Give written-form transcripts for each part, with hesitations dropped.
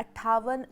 58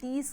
30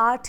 8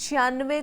96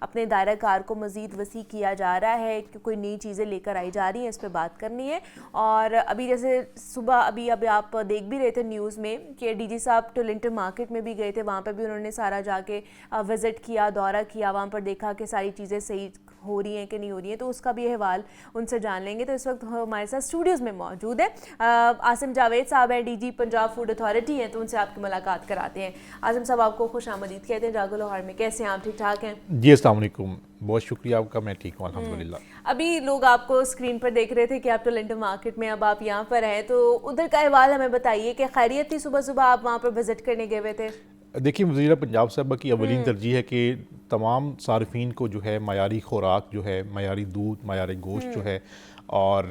اپنے دائرہ کار کو مزید وسیع کیا جا رہا ہے کہ کوئی نئی چیزیں لے کر آئی جا رہی ہیں؟ اس پہ بات کرنی ہے. اور ابھی جیسے صبح ابھی آپ دیکھ بھی رہے تھے نیوز میں کہ ڈی جی صاحب ٹولنٹن مارکیٹ میں بھی گئے تھے, وہاں پہ بھی انہوں نے سارا جا کے وزٹ کیا, دورہ کیا, وہاں پر دیکھا کہ ساری چیزیں صحیح ہو رہی ہیں کہ نہیں ہو رہی ہیں, تو اس کا بھی احوال ان سے جان لیں گے. تو اس وقت ہمارے ساتھ اسٹوڈیوز میں موجود ہے عاصم جاوید صاحب ہیں, D G Punjab food authority ہیں, تو ان سے آپ کی ملاقات کراتے ہیں. عاصم صاحب آپ کو خوش آمدید کہتے ہیں جاگو لاہور میں. کیسے ہیں آپ؟ ٹھیک ٹھاک ہیں؟ جی السلام علیکم, بہت شکریہ آپ کا, میں ٹھیک ہوں الحمدللہ. ابھی لوگ آپ کو اسکرین پر دیکھ رہے تھے کہ آپ ٹولنٹن مارکیٹ میں, اب آپ یہاں پر ہیں, تو ادھر کا احوال ہمیں بتائیے کہ خیریت تھی؟ صبح صبح آپ وہاں پر وزٹ کرنے گئے ہوئے تھے. دیکھیے وزیر پنجاب صاحبہ کی اولین ترجیح ہے کہ تمام صارفین کو جو ہے معیاری خوراک جو ہے, معیاری دودھ, معیاری گوشت جو ہے, اور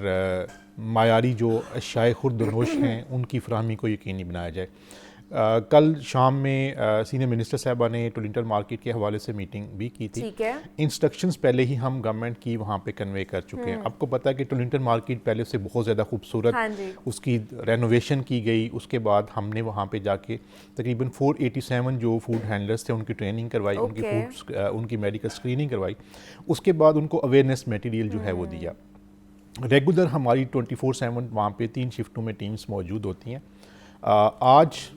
معیاری جو اشیاء خردنوش ہیں ان کی فراہمی کو یقینی بنایا جائے. کل شام میں سینئر منسٹر صاحبہ نے ٹولنٹن مارکیٹ کے حوالے سے میٹنگ بھی کی تھی. انسٹرکشنز پہلے ہی ہم گورنمنٹ کی وہاں پہ کنوے کر چکے ہیں. آپ کو پتہ ہے کہ ٹولنٹن مارکیٹ پہلے سے بہت زیادہ خوبصورت, اس کی رینوویشن کی گئی. اس کے بعد ہم نے وہاں پہ جا کے تقریباً 487 جو فوڈ ہینڈلرز تھے ان کی ٹریننگ کروائی, ان کی میڈیکل اسکریننگ کروائی. اس کے بعد ان کو اویئرنیس میٹیریل جو ہے وہ دیا. ریگولر ہماری 24/7 وہاں پہ 3 شفٹوں میں ٹیمز موجود ہوتی ہیں. آج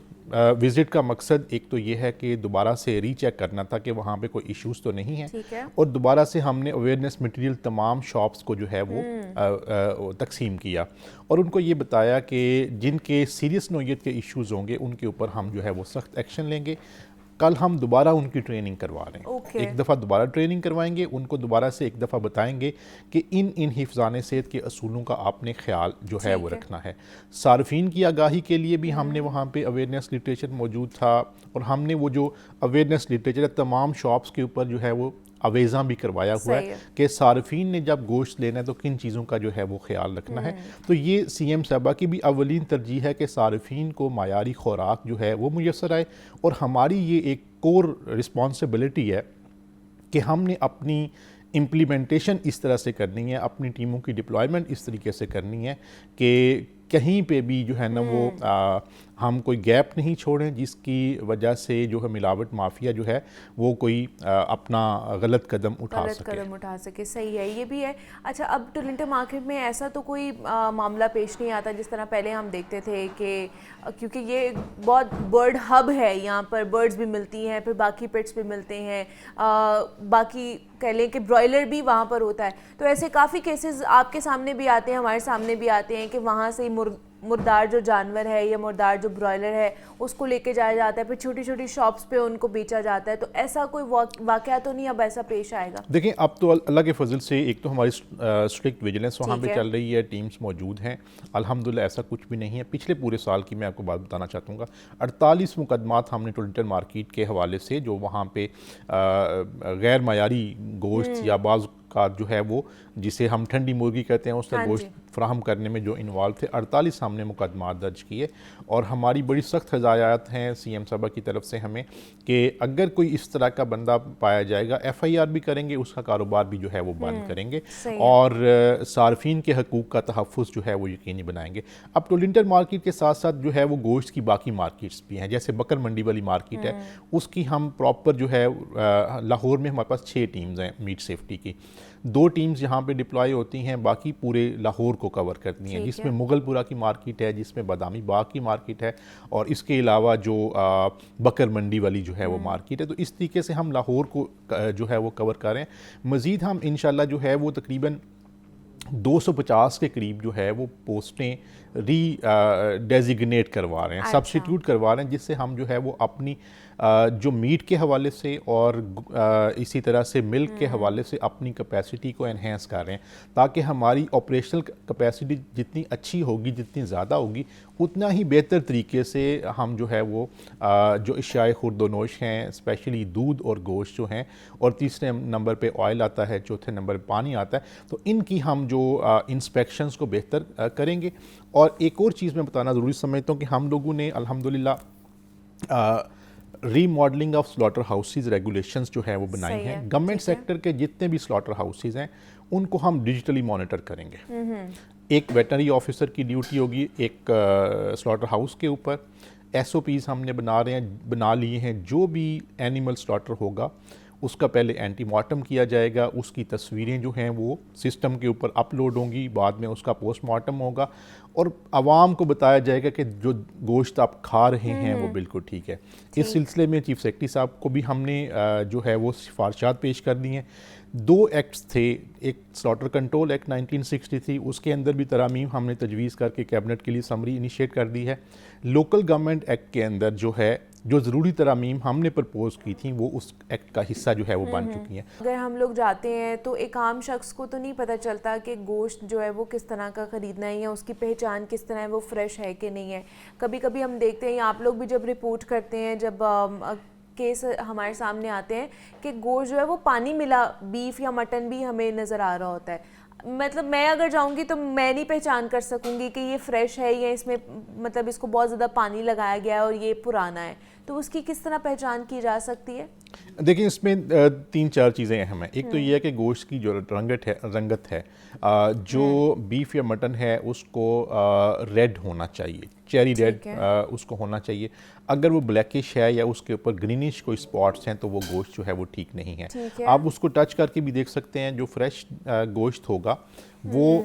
وزٹ کا مقصد ایک تو یہ ہے کہ دوبارہ سے ری چیک کرنا تھا کہ وہاں پہ کوئی ایشوز تو نہیں ہیں, اور دوبارہ سے ہم نے اویئرنیس مٹیریل تمام شاپس کو جو ہے وہ تقسیم کیا, اور ان کو یہ بتایا کہ جن کے سیریس نوعیت کے ایشوز ہوں گے ان کے اوپر ہم جو ہے وہ سخت ایکشن لیں گے. کل ہم دوبارہ ان کی ٹریننگ کروا رہے ہیں, ایک دفعہ دوبارہ ٹریننگ کروائیں گے, ان کو دوبارہ سے ایک دفعہ بتائیں گے کہ ان حفظان صحت کے اصولوں کا آپ نے خیال جو ہے وہ رکھنا ہے. صارفین کی آگاہی کے لیے بھی ہم نے وہاں پہ اویئرنیس لٹریچر موجود تھا, اور ہم نے وہ جو اویئرنیس لٹریچر تمام شاپس کے اوپر جو ہے وہ اویزاں بھی کروایا ہوا ہے کہ صارفین نے جب گوشت لینا ہے تو کن چیزوں کا جو ہے وہ خیال رکھنا ہے. تو یہ سی ایم صاحبہ کی بھی اولین ترجیح ہے کہ صارفین کو معیاری خوراک جو ہے وہ میسر آئے, اور ہماری یہ ایک کور رسپانسبلٹی ہے کہ ہم نے اپنی امپلیمنٹیشن اس طرح سے کرنی ہے, اپنی ٹیموں کی ڈپلائمنٹ اس طریقے سے کرنی ہے کہ کہیں پہ بھی جو ہے نا وہ ہم کوئی گیپ نہیں چھوڑیں جس کی وجہ سے جو ہے ملاوٹ مافیا جو ہے وہ کوئی اپنا غلط قدم اٹھا سکے. صحیح ہے, یہ بھی ہے. اچھا, اب ٹولنٹن مارکیٹ میں ایسا تو کوئی معاملہ پیش نہیں آتا جس طرح پہلے ہم دیکھتے تھے کہ کیونکہ یہ بہت برڈ ہب ہے, یہاں پر برڈز بھی ملتی ہیں, پھر باقی پیٹس بھی ملتے ہیں, باقی کہہ لیں کہ برائلر بھی وہاں پر ہوتا ہے. تو ایسے کافی کیسز آپ کے سامنے بھی آتے ہیں, ہمارے سامنے بھی آتے ہیں کہ وہاں سے مردار جو جانور ہے یا مردار جو برائلر ہے اس کو لے کے جایا جاتا ہے, پھر چھوٹی چھوٹی شاپس پہ ان کو بیچا جاتا ہے. تو ایسا کوئی واقعہ تو نہیں اب ایسا پیش آئے گا؟ دیکھیں اب تو اللہ کے فضل سے ایک تو ہماری اسٹرکٹ ویجیلنس وہاں پہ چل رہی ہے, ٹیمز موجود ہیں الحمدللہ, ایسا کچھ بھی نہیں ہے. پچھلے پورے سال کی میں آپ کو بات بتانا چاہتا ہوں, 48 مقدمات ہم نے ٹولنٹن مارکیٹ کے حوالے سے جو وہاں پہ غیر معیاری گوشت یا بعض کا جو ہے وہ جسے ہم ٹھنڈی مرغی کہتے ہیں اس طرح گوشت فراہم کرنے میں جو انوالو تھے, 48 ہم نے مقدمات درج کیے. اور ہماری بڑی سخت ہدایات ہیں سی ایم صاحبہ کی طرف سے ہمیں کہ اگر کوئی اس طرح کا بندہ پایا جائے گا FIR بھی کریں گے, اس کا کاروبار بھی جو ہے وہ بند کریں گے, اور صارفین کے حقوق کا تحفظ جو ہے وہ یقینی بنائیں گے. اب ٹولنٹن مارکیٹ کے ساتھ ساتھ جو ہے وہ گوشت کی باقی مارکیٹس بھی ہیں, جیسے بکر منڈی والی مارکیٹ ہے, اس کی ہم پراپر جو ہے لاہور میں ہمارے پاس 6 ٹیمز ہیں میٹ سیفٹی کی. 2 ٹیمز یہاں پہ ڈپلائی ہوتی ہیں, باقی پورے لاہور کو کور کرتی ہیں, جس میں مغل پورہ کی مارکیٹ ہے, جس میں بادامی باغ کی مارکیٹ ہے, اور اس کے علاوہ جو بکر منڈی والی جو ہے وہ مارکیٹ ہے. تو اس طریقے سے ہم لاہور کو جو ہے وہ کور کر رہے ہیں. مزید ہم انشاءاللہ جو ہے وہ تقریباً 250 کے قریب جو ہے وہ پوسٹیں ری ڈیزیگنیٹ کروا رہے ہیں, سبسٹیٹیوٹ کروا رہے ہیں, جس سے ہم جو ہے وہ اپنی جو میٹ کے حوالے سے اور اسی طرح سے ملک کے حوالے سے اپنی کیپیسٹی کو انہینس کر رہے ہیں, تاکہ ہماری آپریشنل کیپیسٹی جتنی اچھی ہوگی, جتنی زیادہ ہوگی, اتنا ہی بہتر طریقے سے ہم جو ہے وہ جو اشیاء خورد و نوش ہیں, اسپیشلی دودھ اور گوشت جو ہیں, اور تیسرے نمبر پہ آئل آتا ہے, چوتھے نمبر پہ پانی آتا ہے, تو ان کی ہم جو انسپیکشنز کو بہتر کریں گے. اور ایک اور چیز میں بتانا ضروری سمجھتا ہوں کہ ہم لوگوں نے الحمدللہ remodelling of slaughterhouses regulations جو ہیں وہ بنائی ہیں. گورنمنٹ سیکٹر کے جتنے بھی سلاٹر ہاؤسز ہیں ان کو ہم ڈیجیٹلی مانیٹر کریں گے. ایک ویٹنری آفیسر کی ڈیوٹی ہوگی ایک سلاٹر ہاؤس کے اوپر, SOPs ہم نے بنا لیے ہیں. جو بھی اینیمل سلاٹر ہوگا اس کا پہلے اینٹی مارٹم کیا جائے گا, اس کی تصویریں جو ہیں وہ سسٹم کے اوپر اپلوڈ ہوں گی, بعد میں اس کا پوسٹ مارٹم ہوگا اور عوام کو بتایا جائے گا کہ جو گوشت آپ کھا رہے ہیں وہ بالکل ٹھیک ہے. اس سلسلے میں چیف سیکرٹری صاحب کو بھی ہم نے جو ہے وہ سفارشات پیش کر دی ہیں. 2 ایکٹس تھے, ایک سلاٹر کنٹرول ایکٹ 1963, اس کے اندر بھی ترامیم ہم نے تجویز کر کے کیبنٹ کے لیے سمری انیشیٹ کر دی ہے. لوکل گورنمنٹ ایکٹ کے اندر جو ہے جو ضروری ترامیم ہم نے پرپوز کی تھیں وہ اس ایکٹ کا حصہ جو ہے وہ بن چکی ہیں. اگر ہم لوگ جاتے ہیں تو ایک عام شخص کو تو نہیں پتہ چلتا کہ گوشت جو ہے وہ کس طرح کا خریدنا ہے یا اس کی پہچان کس طرح ہے, وہ فریش ہے کہ نہیں ہے. کبھی کبھی ہم دیکھتے ہیں, آپ لوگ بھی جب رپورٹ کرتے ہیں, جب کیس ہمارے سامنے آتے ہیں کہ گوشت جو ہے وہ پانی ملا بیف یا مٹن بھی ہمیں نظر آ رہا ہوتا ہے. مطلب میں اگر جاؤں گی تو میں نہیں پہچان کر سکوں گی کہ یہ فریش ہے یا اس میں مطلب اس کو بہت زیادہ پانی لگایا گیا ہے اور یہ پرانا ہے. تو اس کی کس طرح پہچان کی جا سکتی ہے؟ دیکھیں اس میں 3-4 چیزیں اہم ہیں. ایک تو یہ ہے کہ گوشت کی جو رنگت ہے, جو بیف یا مٹن ہے اس کو ریڈ ہونا چاہیے, چیری ریڈ اس کو ہونا چاہیے. اگر وہ بلیکش ہے یا اس کے اوپر گرینش کوئی سپاٹس ہیں تو وہ گوشت جو ہے وہ ٹھیک نہیں ہے. آپ اس کو ٹچ کر کے بھی دیکھ سکتے ہیں. جو فریش گوشت ہوگا وہ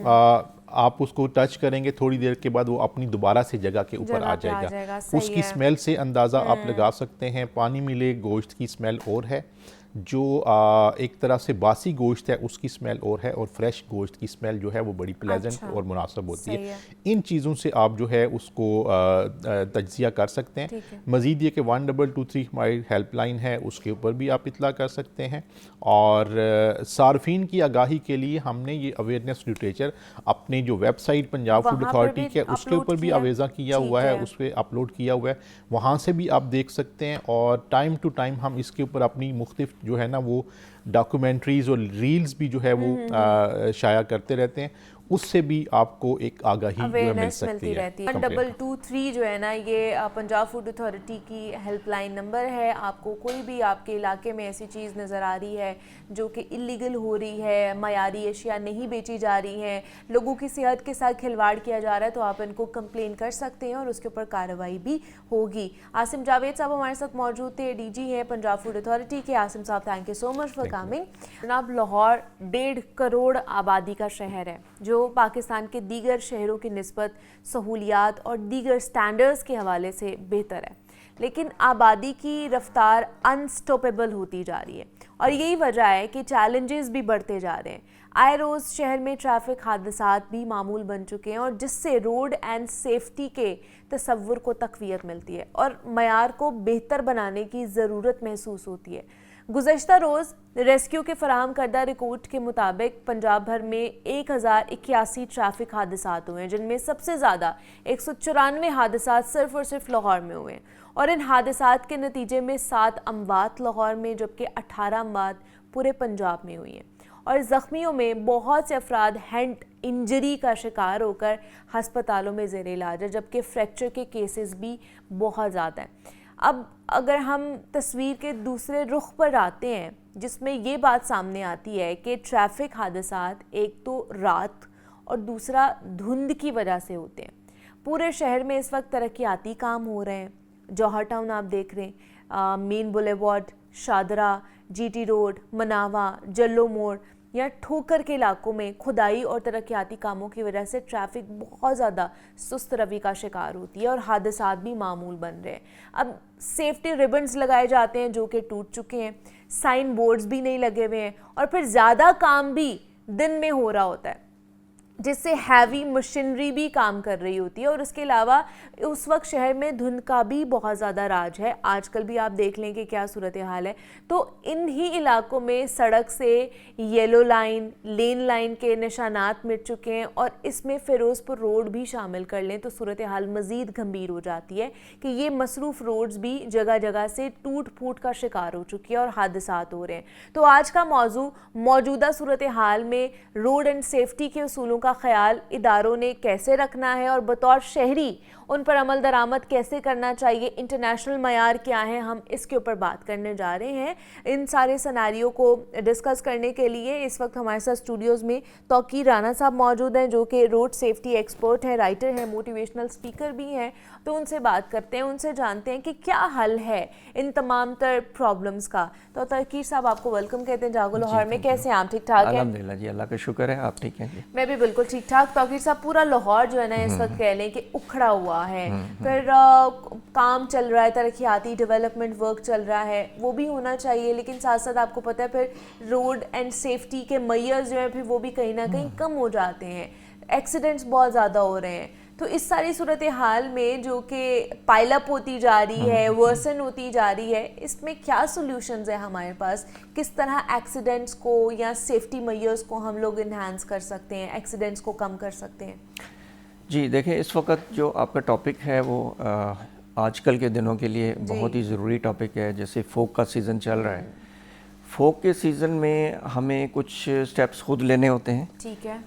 آپ اس کو ٹچ کریں گے, تھوڑی دیر کے بعد وہ اپنی دوبارہ سے جگہ کے اوپر آ جائے گا. اس کی سمیل سے اندازہ آپ لگا سکتے ہیں. پانی ملے گوشت کی سمیل اور ہے, جو ایک طرح سے باسی گوشت ہے اس کی سمیل اور ہے, اور فریش گوشت کی سمیل جو ہے وہ بڑی پلیزنٹ اور مناسب ہوتی ہے. ان چیزوں سے آپ جو ہے اس کو تجزیہ کر سکتے ہیں. مزید یہ کہ 1223 ہماری ہیلپ لائن ہے, اس کے اوپر بھی آپ اطلاع کر سکتے ہیں. اور صارفین کی آگاہی کے لیے ہم نے یہ اویئرنیس لٹریچر اپنے جو website Punjab food authority کے اس کے اوپر بھی آویزہ کیا ہوا ہے, اس پہ اپلوڈ کیا ہوا ہے, وہاں سے بھی آپ دیکھ سکتے ہیں. اور ٹائم ٹو ٹائم ہم اس کے اوپر اپنی مختلف جو ہے نا وہ ڈاکومنٹریز اور ریلز بھی جو ہے وہ شائع کرتے رہتے ہیں. اس سے بھی آپ کو ایک آگاہی جو ہے مل سکتی ہے. 1223 جو ہے نا یہ پنجاب فوڈ اتھارٹی کی ہیلپ لائن نمبر ہے. آپ کو کوئی بھی آپ کے علاقے میں ایسی چیز نظر آ رہی ہے جو کہ اللیگل ہو رہی ہے, معیاری اشیاء نہیں بیچی جا رہی ہیں, لوگوں کی صحت کے ساتھ کھلواڑ کیا جا رہا ہے, تو آپ ان کو کمپلین کر سکتے ہیں اور اس کے اوپر کارروائی بھی ہوگی. عاصم جاوید صاحب ہمارے ساتھ موجود تھے, DG ہیں پنجاب فوڈ اتھارٹی کے. عاصم صاحب thank you so much for coming. جناب لاہور 1.5 کروڑ آبادی کا شہر ہے جو پاکستان کے دیگر شہروں کی نسبت سہولیات اور دیگر سٹینڈرز کے حوالے سے بہتر ہے, لیکن آبادی کی رفتار انسٹاپیبل ہوتی جا رہی ہے اور یہی وجہ ہے کہ چیلنجز بھی بڑھتے جا رہے ہیں. آئے روز شہر میں ٹریفک حادثات بھی معمول بن چکے ہیں اور جس سے روڈ اینڈ سیفٹی کے تصور کو تقویت ملتی ہے اور معیار کو بہتر بنانے کی ضرورت محسوس ہوتی ہے. گزشتہ روز ریسکیو کے فراہم کردہ ریکارڈ کے مطابق پنجاب بھر میں 1081 ٹریفک حادثات ہوئے ہیں, جن میں سب سے زیادہ 194 حادثات صرف اور صرف لاہور میں ہوئے ہیں, اور ان حادثات کے نتیجے میں 7 اموات لاہور میں جبکہ 18 اموات پورے پنجاب میں ہوئی ہیں, اور زخمیوں میں بہت سے افراد ہینڈ انجری کا شکار ہو کر ہسپتالوں میں زیر علاج ہے, جبکہ فریکچر کے کیسز بھی بہت زیادہ ہیں. اب اگر ہم تصویر کے دوسرے رخ پر آتے ہیں جس میں یہ بات سامنے آتی ہے کہ ٹریفک حادثات ایک تو رات اور دوسرا دھند کی وجہ سے ہوتے ہیں. پورے شہر میں اس وقت ترقیاتی کام ہو رہے ہیں. جوہر ٹاؤن آپ دیکھ رہے ہیں, مین بولیوارڈ, شادرہ, GT روڈ, مناوا, جلو موڑ یا ٹھوکر کے علاقوں میں کھدائی اور ترقیاتی کاموں کی وجہ سے ٹریفک بہت زیادہ سست روی کا شکار ہوتی ہے اور حادثات بھی معمول بن رہے ہیں. اب سیفٹی ریبنز لگائے جاتے ہیں جو کہ ٹوٹ چکے ہیں, سائن بورڈز بھی نہیں لگے ہوئے ہیں, اور پھر زیادہ کام بھی دن میں ہو رہا ہوتا ہے جس سے ہیوی مشینری بھی کام کر رہی ہوتی ہے, اور اس کے علاوہ اس وقت شہر میں دھند کا بھی بہت زیادہ راج ہے. آج کل بھی آپ دیکھ لیں کہ کیا صورتحال ہے. تو ان ہی علاقوں میں سڑک سے یلو لائن, لین لائن کے نشانات مٹ چکے ہیں, اور اس میں فیروز پور روڈ بھی شامل کر لیں تو صورتحال مزید گھمبیر ہو جاتی ہے کہ یہ مصروف روڈز بھی جگہ جگہ سے ٹوٹ پھوٹ کا شکار ہو چکی ہے اور حادثات ہو رہے ہیں. تو آج کا موضوع موجودہ صورتحال میں روڈ اینڈ سیفٹی کے اصولوں کا خیال اداروں نے کیسے رکھنا ہے اور بطور شہری ان پر عمل درآمد کیسے کرنا چاہیے, انٹرنیشنل معیار کیا ہیں, ہم اس کے اوپر بات کرنے جا رہے ہیں. ان سارے سناریو کو ڈسکس کرنے کے لیے اس وقت ہمارے ساتھ اسٹوڈیوز میں توقیر رانا صاحب موجود ہیں, جو کہ روڈ سیفٹی ایکسپرٹ ہیں, رائٹر ہیں, موٹیویشنل اسپیکر بھی ہیں. تو ان سے بات کرتے ہیں, ان سے جانتے ہیں کہ کیا حل ہے ان تمام تر پرابلمس کا. تو توقیر صاحب آپ کو ویلکم کہتے ہیں جاگو لاہور میں. کیسے ہیں آپ؟ ٹھیک ٹھاک ہیں؟ الحمدللہ جی, اللہ کا شکر ہے. آپ ٹھیک ہیں جی؟ میں بھی بالکل ٹھیک ٹھاک. توقیر صاحب پورا لاہور جو ہے نا اس وقت کہہ لیں کہ اکھڑا ہوا ہے, پھر کام چل رہا ہے, ترقیاتی ڈیولپمنٹ ورک چل رہا ہے, وہ بھی ہونا چاہیے, لیکن ساتھ ساتھ آپ کو پتہ ہے پھر روڈ اینڈ سیفٹی کے معیار جو ہیں پھر وہ بھی کہیں نہ کہیں کم ہو جاتے ہیں, ایکسیڈنٹس بہت زیادہ ہو رہے ہیں. تو اس ساری صورتحال میں جو کہ پائل اپ ہوتی جا رہی ہے, ورسن ہوتی جا رہی ہے, اس میں کیا سولوشنز ہیں ہمارے پاس؟ کس طرح ایکسیڈنٹس کو یا سیفٹی میئرز کو ہم لوگ انہانس کر سکتے ہیں, ایکسیڈنٹس کو کم کر سکتے ہیں؟ جی دیکھیں, اس وقت جو آپ کا ٹاپک ہے وہ آج کل کے دنوں کے لیے بہت ہی ضروری ٹاپک ہے. جیسے فوگ کا سیزن چل رہا ہے, فوگ کے سیزن میں ہمیں کچھ سٹیپس خود لینے ہوتے ہیں, ٹھیک ہے,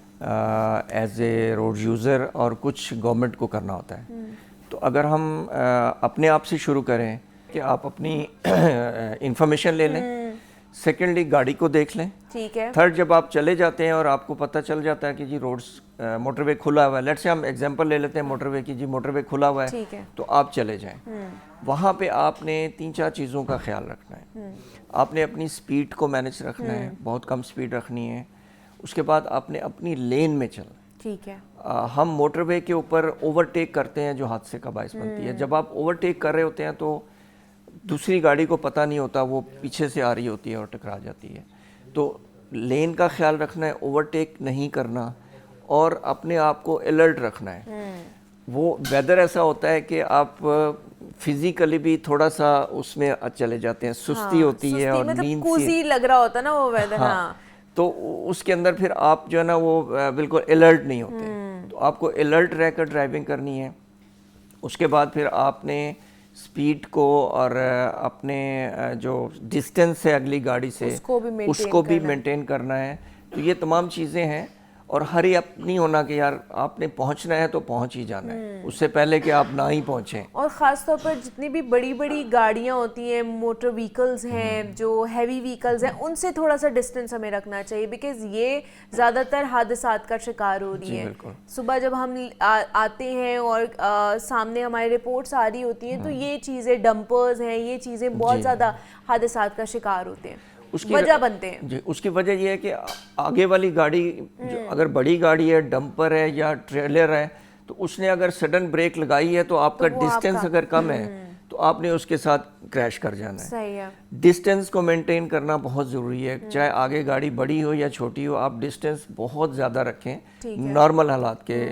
ایز اے روڈ یوزر, اور کچھ گورنمنٹ کو کرنا ہوتا ہے. تو اگر ہم اپنے آپ سے شروع کریں کہ آپ اپنی انفارمیشن لے لیں, سیکنڈلی گاڑی کو دیکھ لیں, ٹھیک ہے, تھرڈ جب آپ چلے جاتے ہیں اور آپ کو پتہ چل جاتا ہے کہ جی روڈز موٹر وے کھلا ہوا ہے, لیٹ سے ہم ایگزامپل لے لیتے ہیں موٹر وے کی, جی موٹر وے کھلا ہوا ہے, ٹھیک ہے, تو آپ چلے جائیں. وہاں پہ آپ نے 3-4 چیزوں کا خیال رکھنا ہے. آپ نے اپنی سپیڈ کو مینیج رکھنا ہے, بہت کم سپیڈ رکھنی ہے. اس کے بعد آپ نے اپنی لین میں چلنا ہے. ٹھیک ہے, ہم موٹر وے کے اوپر اوورٹیک کرتے ہیں جو حادثے کا باعث بنتی ہے. جب آپ اوورٹیک کر رہے ہوتے ہیں تو دوسری گاڑی کو پتہ نہیں ہوتا, وہ پیچھے سے آ رہی ہوتی ہے اور ٹکرا جاتی ہے. تو لین کا خیال رکھنا ہے, اوورٹیک نہیں کرنا, اور اپنے آپ کو الرٹ رکھنا ہے. وہ ویدر ایسا ہوتا ہے کہ آپ فزیکلی بھی تھوڑا سا اس میں چلے جاتے ہیں, سستی ہوتی ہے اور نیند کوزی لگ رہا ہوتا ہے نا وہ ویدر. ہاں, تو اس کے اندر پھر آپ جو ہے نا وہ بالکل الرٹ نہیں ہوتے. تو آپ کو الرٹ رہ کر ڈرائیونگ کرنی ہے. اس کے بعد پھر آپ نے سپیڈ کو اور اپنے جو ڈسٹینس ہے اگلی گاڑی سے اس کو بھی مینٹین کرنا ہے. تو یہ تمام چیزیں ہیں, اور ہری اپ نہیں ہونا کہ یار آپ نے پہنچنا ہے تو پہنچ ہی جانا ہے, اس سے پہلے کہ آپ نہ ہی پہنچیں. اور خاص طور پر جتنی بھی بڑی بڑی گاڑیاں ہوتی ہیں, موٹر ویکلز ہیں, جو ہیوی ویکلز ہیں, ان سے تھوڑا سا ڈسٹینس ہمیں رکھنا چاہیے, بیکاز یہ زیادہ تر حادثات کا شکار ہو رہی ہیں. صبح جب ہم آتے ہیں اور سامنے ہماری رپورٹس آ رہی ہوتی ہیں تو یہ چیزیں, ڈمپرز ہیں, یہ چیزیں بہت زیادہ حادثات کا شکار ہوتے ہیں, وجہ بنتے ہیں. جی, اس کی وجہ یہ ہے کہ آگے والی گاڑی جو اگر بڑی گاڑی ہے, ڈمپر ہے یا ٹریلر ہے, تو اس نے اگر سڈن بریک لگائی ہے تو آپ کا ڈسٹینس اگر کم ہے تو آپ نے اس کے ساتھ کریش کر جانا ہے. صحیح ہے, ڈسٹینس کو مینٹین کرنا بہت ضروری ہے, چاہے آگے گاڑی بڑی ہو یا چھوٹی ہو, آپ ڈسٹینس بہت زیادہ رکھیں نارمل حالات کے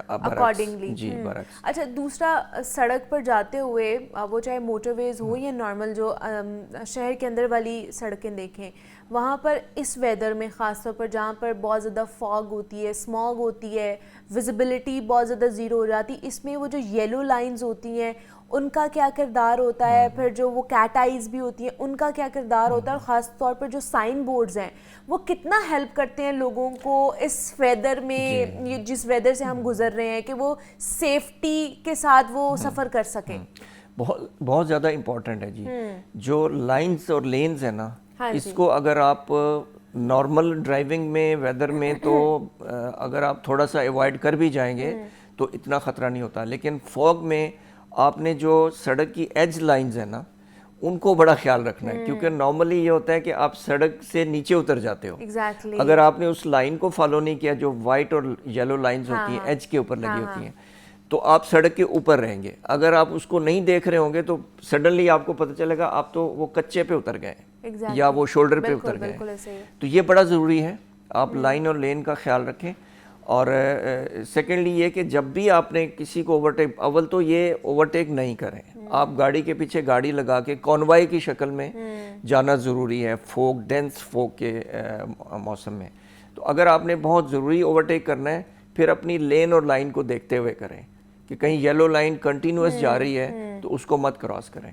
اکارڈنگلی. جی برعکس. اچھا, دوسرا سڑک پر جاتے ہوئے, وہ چاہے موٹر ویز ہو یا نارمل جو شہر کے اندر والی سڑکیں دیکھیں, وہاں پر اس ویدر میں خاص طور پر جہاں پر بہت زیادہ فاگ ہوتی ہے, اسموگ ہوتی ہے, ویزیبلٹی بہت زیادہ زیرو ہو جاتی, اس میں وہ جو یلو لائنز ہوتی ہیں ان کا کیا کردار ہوتا ہے, پھر جو وہ کیٹ آئیز بھی ہوتی ہیں ان کا کیا کردار ہوتا ہے, اور خاص طور پر جو سائن بورڈز ہیں وہ کتنا ہیلپ کرتے ہیں لوگوں کو اس ویدر میں, جس ویدر سے ہم گزر رہے ہیں, کہ وہ سیفٹی کے ساتھ وہ سفر کر سکیں؟ بہت زیادہ امپورٹنٹ ہے جی. جو لائنز اور لینز ہیں نا, اس کو اگر آپ نارمل ڈرائیونگ میں ویدر میں تو اگر آپ تھوڑا سا ایوائڈ کر بھی جائیں گے تو اتنا خطرہ نہیں ہوتا, لیکن فوگ میں آپ نے جو سڑک کی ایج لائنز ہیں نا ان کو بڑا خیال رکھنا ہے, کیونکہ نارملی یہ ہوتا ہے کہ آپ سڑک سے نیچے اتر جاتے ہو. اگر آپ نے اس لائن کو فالو نہیں کیا جو وائٹ اور یلو لائنز ہوتی ہیں, ایج کے اوپر لگی ہوتی ہیں, تو آپ سڑک کے اوپر رہیں گے. اگر آپ اس کو نہیں دیکھ رہے ہوں گے تو سڈنلی آپ کو پتہ چلے گا آپ تو وہ کچے پہ اتر گئے یا وہ شولڈر پہ اتر گئے. تو یہ بڑا ضروری ہے, آپ لائن اور لین کا خیال رکھیں. اور سیکنڈلی یہ کہ جب بھی آپ نے کسی کو اوورٹیک, اول تو یہ اوورٹیک نہیں کریں, آپ گاڑی کے پیچھے گاڑی لگا کے کانوائے کی شکل میں جانا ضروری ہے فوگ, ڈینس فوگ کے موسم میں. تو اگر آپ نے بہت ضروری اوورٹیک کرنا ہے پھر اپنی لین اور لائن کو دیکھتے ہوئے کریں, کہ کہیں یلو لائن کنٹینیوس جا رہی ہے تو اس کو مت کراس کریں.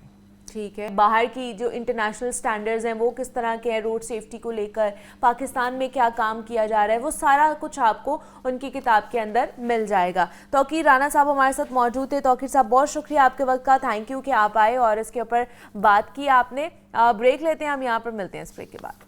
ٹھیک ہے. باہر کی جو انٹرنیشنل سٹینڈرڈز ہیں وہ کس طرح کے ہیں روڈ سیفٹی کو لے کر, پاکستان میں کیا کام کیا جا رہا ہے, وہ سارا کچھ آپ کو ان کی کتاب کے اندر مل جائے گا. توقیر رانا صاحب ہمارے ساتھ موجود تھے. توقیر صاحب بہت شکریہ آپ کے وقت کا, تھینک یو کہ آپ آئے اور اس کے اوپر بات کی آپ نے. بریک لیتے ہیں, ہم یہاں پر ملتے ہیں اس بریک کے بعد.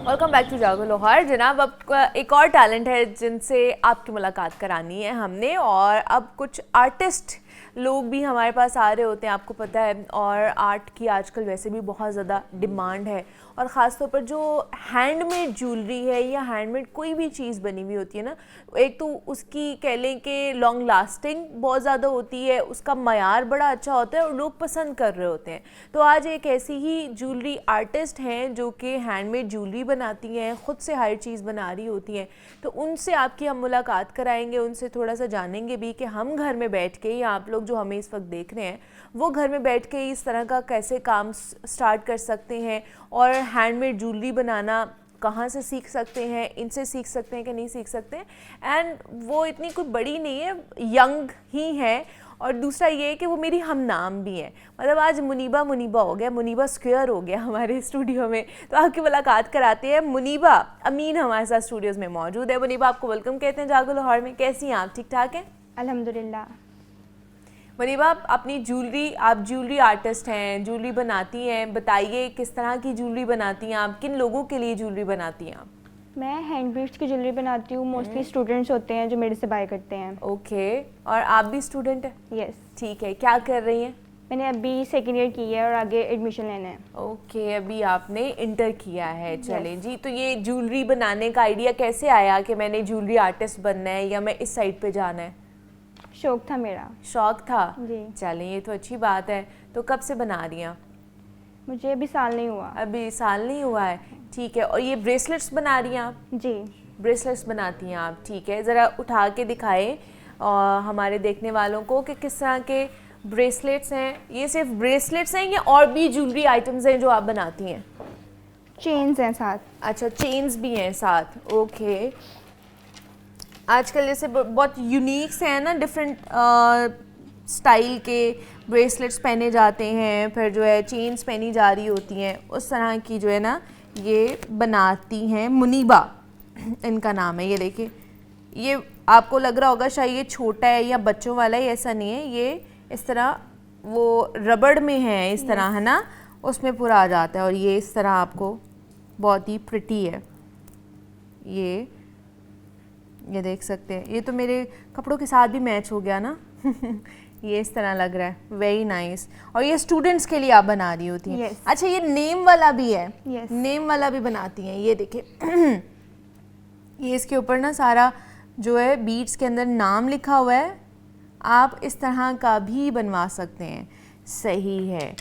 Welcome back to Jago Lahore. جناب اب ایک اور ٹیلنٹ ہے جن سے آپ کی ملاقات کرانی ہے ہم نے, اور اب کچھ آرٹسٹ لوگ بھی ہمارے پاس آ رہے ہوتے ہیں, آپ کو پتہ ہے, اور آرٹ کی آج کل ویسے بھی بہت زیادہ ڈیمانڈ ہے, اور خاص طور پر جو ہینڈ میڈ جولری ہے یا ہینڈ میڈ کوئی بھی چیز بنی ہوئی ہوتی ہے نا, ایک تو اس کی کہہ لیں کہ لانگ لاسٹنگ بہت زیادہ ہوتی ہے, اس کا معیار بڑا اچھا ہوتا ہے اور لوگ پسند کر رہے ہوتے ہیں. تو آج ایک ایسی ہی جولری آرٹسٹ ہیں جو کہ ہینڈ میڈ جولری بناتی ہیں, خود سے ہر چیز بنا رہی ہوتی ہیں. تو ان سے آپ کی ہم ملاقات کرائیں گے, ان سے تھوڑا سا جانیں گے بھی کہ ہم گھر میں بیٹھ کے, یا آپ لوگ جو ہمیں اس وقت دیکھ رہے ہیں وہ گھر میں بیٹھ کے اس طرح کا کیسے کام سٹارٹ کر سکتے ہیں, اور ہینڈ میڈ جولری بنانا کہاں سے سیکھ سکتے ہیں, ان سے سیکھ سکتے ہیں کہ نہیں سیکھ سکتے ہیں. اینڈ وہ اتنی کوئی بڑی نہیں ہے, ینگ ہی ہے, اور دوسرا یہ ہے کہ وہ میری ہم نام بھی ہیں. مطلب آج منیبہ ہو گیا, منیبہ اسکوئر ہو گیا ہمارے اسٹوڈیو میں. تو آپ کی ملاقات کراتے ہیں. منیبہ امین ہمارے ساتھ اسٹوڈیوز میں موجود ہے. منیبہ آپ کو ویلکم کہتے ہیں جاگو لاہور میں. کیسی ہیں آپ, ٹھیک ٹھاک ہیں؟ الحمدللہ. منیبہ اپنی جولری, آپ جولری آرٹسٹ ہیں, جولری بناتی ہیں, بتائیے کس طرح کی جولری بناتی ہیں آپ, کن لوگوں کے لیے جولری بناتی ہیں آپ؟ میں ہینڈ بیڈس کی جولری بناتی ہوں, موسٹلی اسٹوڈنٹس ہوتے ہیں جو میرے سے بائی کرتے ہیں. اوکے, اور آپ بھی اسٹوڈنٹ ہیں؟ یس. ٹھیک ہے, کیا کر رہی ہیں؟ میں نے ابھی سیکنڈ ایئر کی ہے اور آگے ایڈمیشن لینا ہے. اوکے, ابھی آپ نے انٹر کیا ہے. چلیں جی, تو یہ جولری بنانے کا آئیڈیا کیسے آیا کہ میں نے جولری آرٹسٹ بننا ہے یا میں اس سائڈ پہ جانا ہے؟ شوق تھا میرا. شوق تھا جی. چلیں یہ تو اچھی بات ہے. تو کب سے بنا رہی ہیں آپ؟ مجھے ابھی سال نہیں ہوا. ابھی سال نہیں ہوا ہے. ٹھیک ہے, اور یہ بریسلیٹس بنا رہی ہیں آپ؟ جی. بریسلیٹس بناتی ہیں آپ. ٹھیک ہے, ذرا اٹھا کے دکھائیں ہمارے دیکھنے والوں کو کہ کس طرح کے بریسلیٹس ہیں. یہ صرف بریسلیٹس ہیں یا اور بھی جولری آئٹمز ہیں جو آپ بناتی ہیں؟ چینز ہیں ساتھ. اچھا, چینز بھی ہیں ساتھ. اوکے, آج کل جیسے بہت یونیک سے ہیں نا, ڈفرینٹ اسٹائل کے بریسلیٹس پہنے جاتے ہیں, پھر جو ہے چینز پہنی جا رہی ہوتی ہیں, اس طرح کی جو ہے نا یہ بناتی ہیں. منیبہ ان کا نام ہے. یہ دیکھیں, یہ آپ کو لگ رہا ہوگا شاید یہ چھوٹا ہے یا بچوں والا ہے, ایسا نہیں ہے. یہ اس طرح وہ ربڑ میں ہے اس طرح, ہے نا, اس میں پورا آ جاتا ہے, اور یہ اس طرح آپ کو بہت ہی پریٹی ہے. یہ دیکھ سکتے ہیں, یہ تو میرے کپڑوں کے ساتھ بھی میچ ہو گیا نا. یہ اس طرح لگ رہا ہے, ویری نائس. اور یہ اسٹوڈنٹس کے لیے آپ بنا رہی ہوتی ہیں؟ اچھا, یہ نیم والا بھی ہے؟ نیم والا بھی بناتی ہیں. یہ دیکھیں, یہ اس کے اوپر نا سارا جو ہے بیڈس کے اندر نام لکھا ہوا ہے. آپ اس طرح کا بھی بنوا سکتے ہیں. صحیح ہے,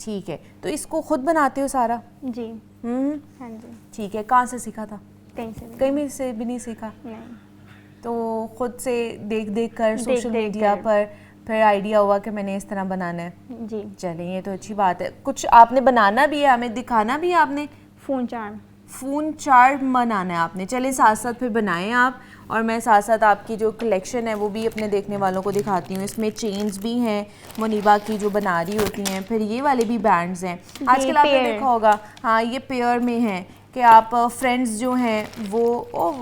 ٹھیک ہے. تو اس کو خود بناتے ہو سارا؟ جی. ہاں جی. ٹھیک ہے, کہاں سے سیکھا تھا؟ کہیں سے بھی نہیں سیکھا؟ نہیں. تو خود سے دیکھ کر سوشل میڈیا پر پھر آئیڈیا ہوا کہ میں نے اس طرح بنانا ہے. جی. چلیں یہ تو اچھی بات ہے. کچھ آپ نے بنانا بھی ہے, ہمیں دکھانا بھی ہے. آپ نے فون چارم بنانا ہے آپ نے. چلیں ساتھ ساتھ پھر بنائیں آپ, اور میں ساتھ ساتھ آپ کی جو کلیکشن ہے وہ بھی اپنے دیکھنے والوں کو دکھاتی ہوں. اس میں چینز بھی ہیں منیبہ کی جو بنا رہی ہوتی ہیں, پھر یہ والے بھی بینڈز ہیں. آج کل آپ نے دیکھا ہوگا, ہاں یہ پیئر میں ہیں کہ آپ فرینڈز جو ہیں وہ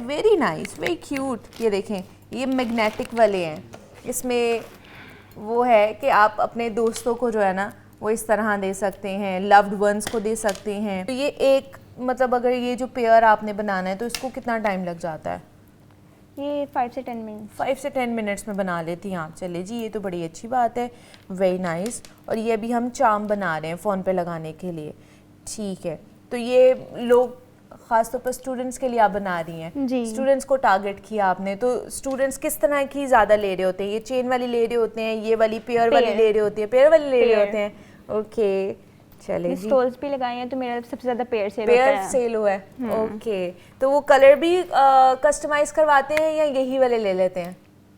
ویری نائس, ویری کیوٹ. یہ دیکھیں, یہ میگنیٹک والے ہیں. اس میں وہ ہے کہ آپ اپنے دوستوں کو جو ہے نا وہ اس طرح دے سکتے ہیں, لوڈ ونس کو دے سکتے ہیں. تو یہ ایک مطلب اگر یہ جو پیئر آپ نے بنانا ہے تو اس کو کتنا ٹائم لگ جاتا ہے؟ یہ 5 سے 10 منٹس میں بنا لیتی ہیں آپ. چلے جی, یہ تو بڑی اچھی بات ہے, ویری نائس. اور یہ ابھی ہم چارم بنا رہے ہیں فون پہ لگانے کے لیے. ٹھیک ہے, تو یہ لوگ خاص طور پر اسٹوڈنٹس کے لیے آپ بنا رہی ہیں. اسٹوڈنٹس کو ٹارگٹ کیا آپ نے, تو اسٹوڈنٹس کس طرح کی زیادہ لے رہے ہوتے ہیں؟ یہ چین والی لے رہے ہوتے ہیں, یہ والی پیئر والی لے رہے ہوتے ہیں, پیئر والی لے رہے ہوتے ہیں؟ اوکے, چلے جی. اسٹالز بھی لگائے ہیں تو میرا سب سے زیادہ پیئر سیل ہوا ہے. اوکے, تو وہ کلر بھی کسٹمائز کرواتے ہیں یا یہی والے لے لیتے ہیں؟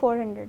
400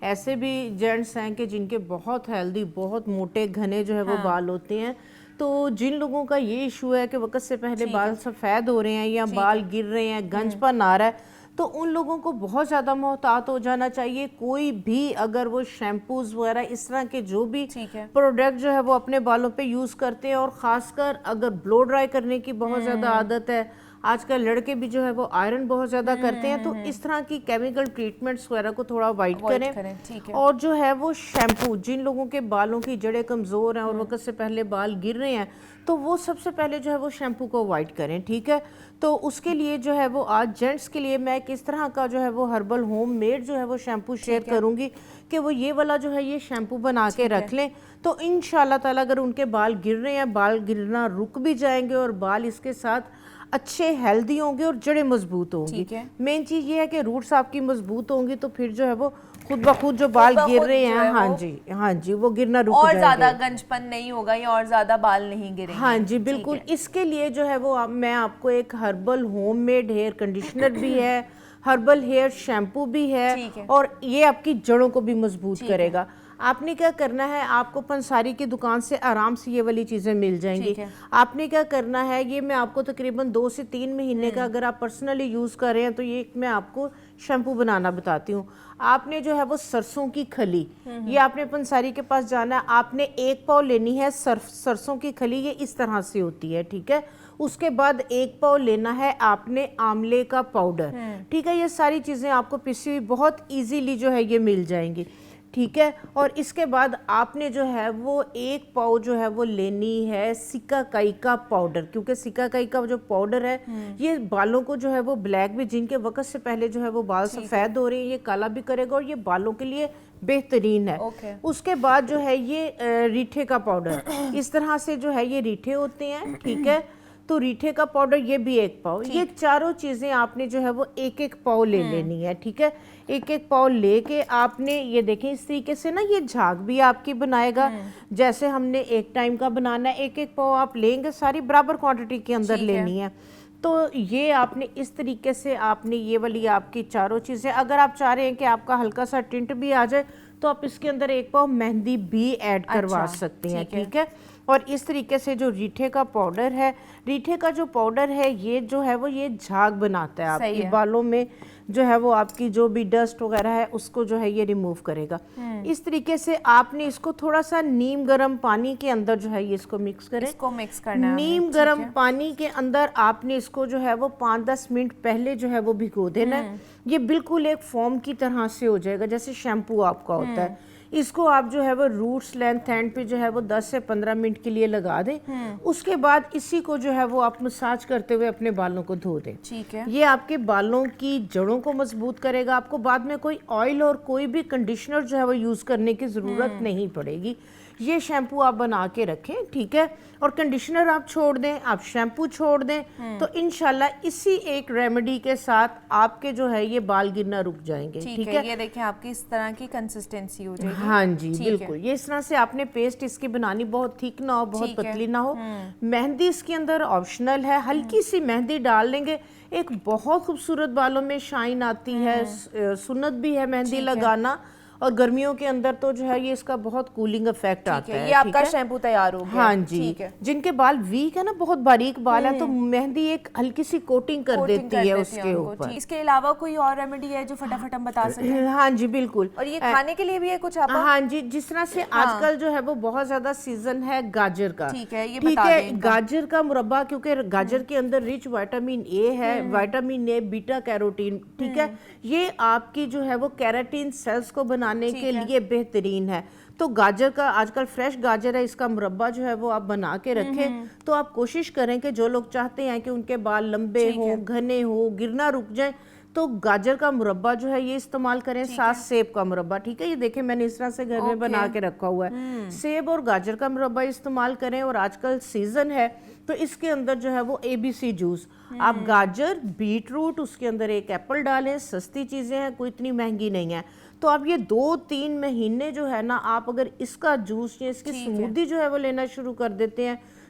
ایسے بھی جینٹس ہیں کہ جن کے بہت ہیلدی بہت موٹے گھنے جو ہے وہ بال ہوتے ہیں، تو جن لوگوں کا یہ ایشو ہے کہ وقت سے پہلے بال سفید ہو رہے ہیں یا بال گر رہے ہیں، گنج پن آ رہا ہے، تو ان لوگوں کو بہت زیادہ محتاط ہو جانا چاہیے. کوئی بھی اگر وہ شیمپوز وغیرہ اس طرح کے جو بھی پروڈکٹ جو ہے وہ اپنے بالوں پہ یوز کرتے ہیں، اور خاص کر اگر بلو ڈرائی کرنے کی بہت زیادہ عادت ہے، آج کل لڑکے بھی جو ہے وہ آئرن بہت زیادہ کرتے ہیں، تو اس طرح کی کیمیکل ٹریٹمنٹس وغیرہ کو تھوڑا اوائڈ کریں. اور جو ہے وہ شیمپو، جن لوگوں کے بالوں کی جڑیں کمزور ہیں اور وقت سے پہلے بال گر رہے ہیں، تو وہ سب سے پہلے جو ہے وہ شیمپو کو اوائڈ کریں. ٹھیک ہے، تو اس کے لیے جو ہے وہ آج جینٹس کے لیے میں کس طرح کا جو ہے وہ ہربل ہوم میڈ جو ہے وہ شیمپو شیئر کروں گی کہ وہ یہ والا جو ہے یہ شیمپو بنا کے رکھ لیں. تو انشاءاللہ تعالیٰ اگر ان کے بال گر رہے ہیں، بال گرنا رک بھی جائیں گے، اور بال اس کے ساتھ اچھے ہیلدی ہوں گے اور جڑیں مضبوط ہوں گی. مین چیز یہ ہے کہ روٹس آپ کی مضبوط ہوں گی تو پھر جو ہے وہ خود بخود جو بال گر رہے ہیں، ہاں جی وہ گرنا رک اور جائیں گے، زیادہ گنج پن نہیں ہوگا یا اور زیادہ بال نہیں گریں گے. ہاں جی بالکل. اس کے لیے جو ہے وہ میں آپ کو ایک herbal homemade hair conditioner بھی ہے، ہربل ہیئر شیمپو بھی ہے، اور یہ آپ کی جڑوں کو بھی مضبوط کرے گا. آپ نے کیا کرنا ہے، آپ کو پنساری کی دکان سے آرام سے یہ والی چیزیں مل جائیں گی. آپ نے کیا کرنا ہے، یہ میں آپ کو تقریباً 2 سے 3 مہینے کا اگر آپ پرسنلی یوز کر رہے ہیں تو یہ میں آپ کو شیمپو بنانا بتاتی ہوں. آپ نے جو ہے وہ سرسوں کی کھلی، یہ آپ نے پنساری کے پاس جانا ہے، آپ نے 1 پاؤ لینی ہے سرسوں کی کھلی، یہ اس طرح سے ہوتی ہے. ٹھیک ہے، اس کے بعد 1 پاؤ لینا ہے آپ نے آملے کا پاؤڈر. ٹھیک ہے، یہ ساری چیزیں آپ کو پسی ہوئی بہت ایزیلی جو ہے یہ مل جائیں گی. ٹھیک ہے، اور اس کے بعد آپ نے جو ہے وہ 1 پاؤ جو ہے وہ لینی ہے سکا کائی کا پاؤڈر، کیونکہ سکا کائی کا جو پاؤڈر ہے یہ بالوں کو جو ہے وہ بلیک بھی، جن کے وقت سے پہلے جو ہے وہ بال سفید ہو رہے ہیں، یہ کالا بھی کرے گا اور یہ بالوں کے لیے بہترین ہے. اس کے بعد جو ہے یہ ریٹھے کا پاؤڈر، اس طرح سے جو ہے یہ ریٹھے ہوتے ہیں. ٹھیک ہے، تو ریٹھے کا پاؤڈر یہ بھی 1 پاؤ. یہ چاروں چیزیں آپ نے جو ہے وہ 1 پاؤ لے لینی ہے. ٹھیک ہے، 1 پاؤ لے کے آپ نے یہ دیکھیں اس طریقے سے نا یہ جھاگ بھی آپ کی بنائے گا. جیسے ہم نے ایک ٹائم کا بنانا ہے، 1 پاؤ آپ لیں گے، ساری برابر کوانٹٹی کے اندر لینی ہے. تو یہ آپ نے اس طریقے سے آپ نے یہ والی آپ کی چاروں چیزیں، اگر آپ چاہ رہے ہیں کہ آپ کا ہلکا سا ٹنٹ بھی آ جائے تو آپ اس کے اندر 1 پاؤ مہندی بھی ایڈ کروا سکتے ہیں. ٹھیک ہے، اور اس طریقے سے جو ریٹھے کا پاؤڈر ہے، ریٹھے کا جو پاؤڈر ہے یہ جو ہے وہ یہ جھاگ بناتا ہے آپ کے بالوں میں، جو ہے وہ آپ کی جو بھی ڈسٹ وغیرہ ہے اس کو جو ہے یہ ریموو کرے گا. اس طریقے سے آپ نے اس کو تھوڑا سا نیم گرم پانی کے اندر جو ہے یہ اس کو مکس کریں. اس کو مکس کرنا ہے نیم گرم پانی کے اندر آپ نے اس کو جو ہے وہ 5-10 منٹ پہلے جو ہے وہ بھگو دینا ہے. یہ بالکل ایک فوم کی طرح سے ہو جائے گا جیسے شیمپو آپ کا ہوتا ہے. اس کو آپ جو ہے وہ روٹس لینتھ اینڈ پہ جو ہے وہ 10 سے 15 منٹ کے لیے لگا دیں. اس کے بعد اسی کو جو ہے وہ آپ مساج کرتے ہوئے اپنے بالوں کو دھو دیں. ٹھیک ہے، یہ آپ کے بالوں کی جڑوں کو مضبوط کرے گا. آپ کو بعد میں کوئی آئل اور کوئی بھی کنڈیشنر جو ہے وہ یوز کرنے کی ضرورت نہیں پڑے گی. یہ شیمپو آپ بنا کے رکھیں. ٹھیک ہے، اور کنڈیشنر آپ چھوڑ دیں، آپ شیمپو چھوڑ دیں، تو انشاءاللہ اسی ایک ریمیڈی کے ساتھ آپ کے جو ہے یہ بال گرنا رک جائیں گے. ٹھیک ہے، یہ دیکھیں آپ کی اس طرح کی کنسسٹنسی ہو جائے گی. ہاں جی بالکل. یہ اس طرح سے آپ نے پیسٹ اس کی بنانی، بہت تھک نہ ہو بہت پتلی نہ ہو. مہندی اس کے اندر آپشنل ہے، ہلکی سی مہندی ڈال لیں گے، ایک بہت خوبصورت بالوں میں شائن آتی ہے. سنت بھی ہے مہندی لگانا، اور گرمیوں کے اندر تو جو ہے یہ اس کا بہت کولنگ افیکٹ آتا ہے. یہ آپ کا شیمپو تیار ہو گیا. ہاں جی، جن کے بال ویک ہے نا، بہت باریک بال ہے، تو مہندی ایک ہلکی سی کوٹنگ کر دیتی ہے اس کے اوپر. اس کے علاوہ کوئی اور ریمیڈی ہے جو فٹافٹ ہم بتا سکیں؟ ہاں جی بالکل. اور یہ کھانے کے لیے بھی ہے کچھ آپ؟ ہاں جی، جس طرح سے آج کل جو ہے وہ بہت زیادہ سیزن ہے گاجر کا. ٹھیک ہے، یہ ٹھیک ہے، گاجر کا مربع، کیونکہ گاجر کے اندر ریچ وائٹامن اے ہے، وائٹامن اے، بیٹا کیروٹین. ٹھیک ہے، یہ آپ کی جو ہے وہ کیراٹین سیلز کو بنانے کے لیے بہترین ہے. تو گاجر کا آج کل فریش گاجر ہے، اس کا مربع جو ہے وہ آپ بنا کے رکھیں. تو آپ کوشش کریں کہ جو لوگ چاہتے ہیں کہ ان کے بال لمبے ہوں، گھنے ہوں، گرنا رک جائیں، تو گاجر کا مربع جو ہے یہ استعمال کریں. ساتھ سیب کا مربع. ٹھیک ہے، یہ دیکھیں میں نے اس طرح سے گھر میں بنا کے رکھا ہوا ہے. سیب اور گاجر کا مربع استعمال کریں. اور آج کل سیزن ہے تو اس کے اندر جو ہے وہ ABC جوس، آپ گاجر، بیٹ روٹ، اس کے اندر 1 ایپل ڈالیں. سستی چیزیں ہیں، کوئی اتنی مہنگی نہیں ہے. تو آپ یہ 2-3 مہینے جو ہے نا، آپ اگر اس کا جوس یا اس کی سمودی جو ہے وہ لینا شروع کر دیتے ہیں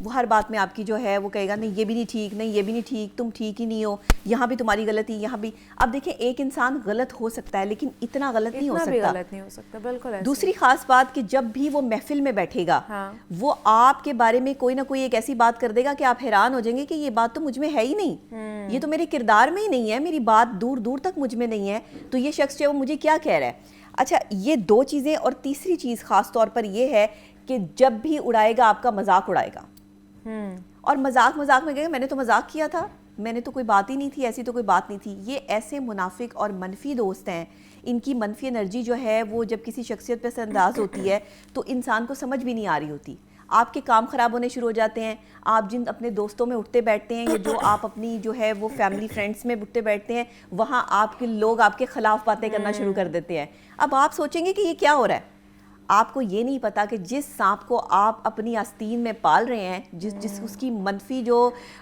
وہ ہر بات میں آپ کی جو ہے وہ کہے گا نہیں یہ بھی نہیں ٹھیک, نہیں یہ بھی نہیں ٹھیک, تم ٹھیک ہی نہیں ہو, یہاں بھی تمہاری غلطی, یہاں بھی. اب دیکھیں ایک انسان غلط ہو سکتا ہے لیکن اتنا غلط نہیں ہو سکتا. غلط نہیں ہو سکتا, بالکل. دوسری خاص بات کہ جب بھی وہ محفل میں بیٹھے گا وہ آپ کے بارے میں کوئی نہ کوئی ایک ایسی بات کر دے گا کہ آپ حیران ہو جائیں گے کہ یہ بات تو مجھ میں ہے ہی نہیں, یہ تو میرے کردار میں ہی نہیں ہے, میری بات دور دور تک مجھ میں نہیں ہے, تو یہ شخص جو ہے وہ مجھے کیا کہہ رہا ہے. اچھا یہ 2 چیزیں. اور تیسری چیز خاص طور پر یہ ہے کہ جب بھی اڑائے گا آپ کا مذاق اڑائے گا, اور مذاق میں کہے گا میں نے تو مذاق کیا تھا, میں نے تو کوئی بات ہی نہیں تھی, ایسی تو کوئی بات نہیں تھی. یہ ایسے منافق اور منفی دوست ہیں, ان کی منفی انرجی جو ہے وہ جب کسی شخصیت پہ اثر انداز ہوتی ہے تو انسان کو سمجھ بھی نہیں آ رہی ہوتی. آپ کے کام خراب ہونے شروع ہو جاتے ہیں, آپ جن اپنے دوستوں میں اٹھتے بیٹھتے ہیں یا جو آپ اپنی جو ہے وہ فیملی فرینڈس میں اٹھتے بیٹھتے ہیں, وہاں آپ کے لوگ آپ کے خلاف باتیں کرنا شروع کر دیتے ہیں. اب آپ سوچیں گے کہ یہ کیا ہو رہا ہے. آپ کو یہ نہیں پتا کہ جس سانپ کو آپ اپنی آستین میں پال رہے ہیں, جس اس کی منفی جو